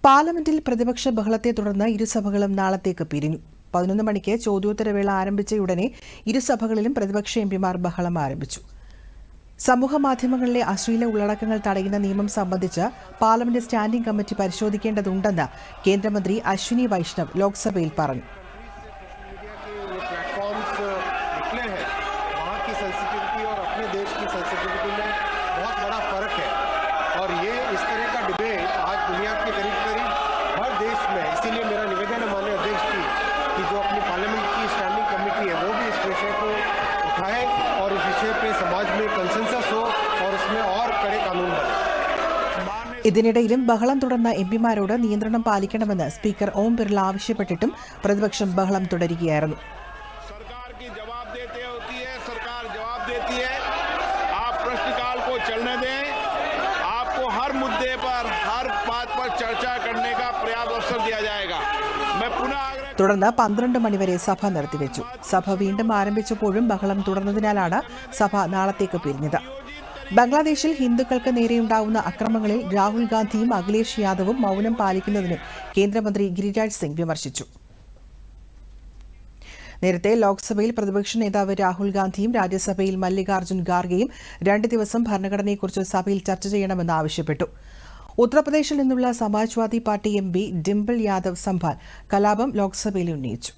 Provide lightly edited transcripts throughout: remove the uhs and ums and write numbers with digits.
പാർലമെന്റിൽ പ്രതിപക്ഷ ബഹളത്തെ തുടർന്ന് ഇരുസഭകളും നാളത്തേക്ക് പിരിഞ്ഞു. 11 മണിക്ക് ചോദ്യോത്തരവേള ആരംഭിച്ചയുടനെ ഇരുസഭകളിലും പ്രതിപക്ഷ എംപിമാർ ബഹളം ആരംഭിച്ചു. സമൂഹമാധ്യമങ്ങളിലെ അശ്ലീല ഉള്ളടക്കങ്ങൾ തടയുന്ന നിയമം സംബന്ധിച്ച് പാർലമെന്റ് സ്റ്റാൻഡിംഗ് കമ്മിറ്റി പരിശോധിക്കേണ്ടതുണ്ടെന്ന് കേന്ദ്രമന്ത്രി അശ്വിനി വൈഷ്ണവ് ലോക്സഭയിൽ പറഞ്ഞു. और ये इस तरह का डिबेट आज दुनिया के करीब हर देश में, इसीलिए मेरा निवेदन है माननीय अध्यक्ष जी कि जो अपनी पार्लियामेंट की स्टैंडिंग कमेटी है वो भी इस विषय को उठाए और इस विषय पे समाज में कंसेंसस हो और इसमें और कड़े कानून बने. ഇതിനിടയിലും ബഹളം തുടർന്ന എംപിമാരോട് നിയന്ത്രണം പാലിക്കണമെന്ന് സ്പീക്കർ ഓം ബിർള ആവശ്യപ്പെട്ടിട്ടും പ്രതിപക്ഷം ബഹളം തുടരുകയായിരുന്നു. हर मुद्दे पर हर बात पर चर्चा करने का पर्याप्त अवसर दिया जाएगा. मैं पुनः തുടർന്ന് 12 മണിവരെ സഭ നിർത്തിവെച്ചു. സഭ വീണ്ടും ആരംഭിച്ചപ്പോഴും ബഹളം തുടർന്നതിനാലാണ് സഭ നാളത്തേക്ക് പിരിഞ്ഞത്. ബംഗ്ലാദേശിൽ ഹിന്ദുക്കൾക്ക് നേരെയുണ്ടാവുന്ന അക്രമങ്ങളിൽ രാഹുൽ ഗാന്ധിയും അഖിലേഷ് യാദവും മൌനം പാലിക്കുന്നതിന് കേന്ദ്രമന്ത്രി ഗിരിരാജ് സിംഗ് വിമർശിച്ചു. നേരത്തെ ലോക്സഭയിൽ പ്രതിപക്ഷ നേതാവ് രാഹുൽ ഗാന്ധിയും രാജ്യസഭയിൽ മല്ലികാർജ്ജുൻ ഖാർഗെയും 2 ദിവസം ഭരണഘടനയെക്കുറിച്ച് സഭയിൽ ചർച്ച ചെയ്യണമെന്ന് ആവശ്യപ്പെട്ടു. ഉത്തർപ്രദേശിൽ നിന്നുള്ള സമാജ്വാദി പാർട്ടി എംപി ഡിംപിൾ യാദവ് സംഭാൽ കലാപം ലോക്സഭയിൽ ഉന്നയിച്ചു.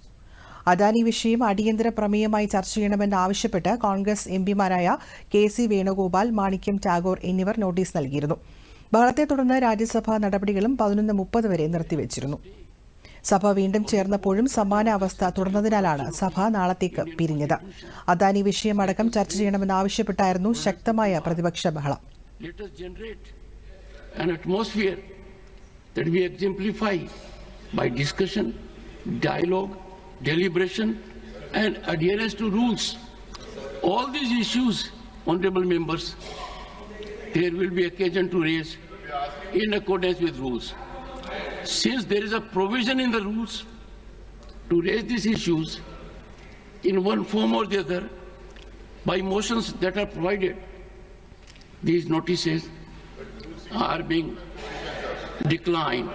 അദാനി വിഷയം അടിയന്തര പ്രമേയമായി ചർച്ച ചെയ്യണമെന്നാവശ്യപ്പെട്ട് കോൺഗ്രസ് എംപിമാരായ KC വേണുഗോപാൽ, മാണിക്യം ടാഗോർ എന്നിവർ നോട്ടീസ് നൽകിയിരുന്നു. ബഹളത്തെ തുടർന്ന് രാജ്യസഭാ നടപടികളും 11:30 വരെ നിർത്തിവച്ചിരുന്നു. സഭ വീണ്ടും ചേർന്നപ്പോഴും സമാന അവസ്ഥ തുടർന്നതിനാലാണ് സഭ നാളത്തേക്ക് പിരിഞ്ഞത്. അദാനി വിഷയമടക്കം ചർച്ച ചെയ്യണമെന്നാവശ്യപ്പെട്ടായിരുന്നു ശക്തമായ പ്രതിപക്ഷ ബഹളം. An atmosphere that we exemplify by discussion, dialogue, deliberation and adherence to rules. All these issues, honorable members, there will be occasion to raise in accordance with rules. Since there is a provision in the rules to raise these issues in one form or the other by motions that are provided, these notices are being declined.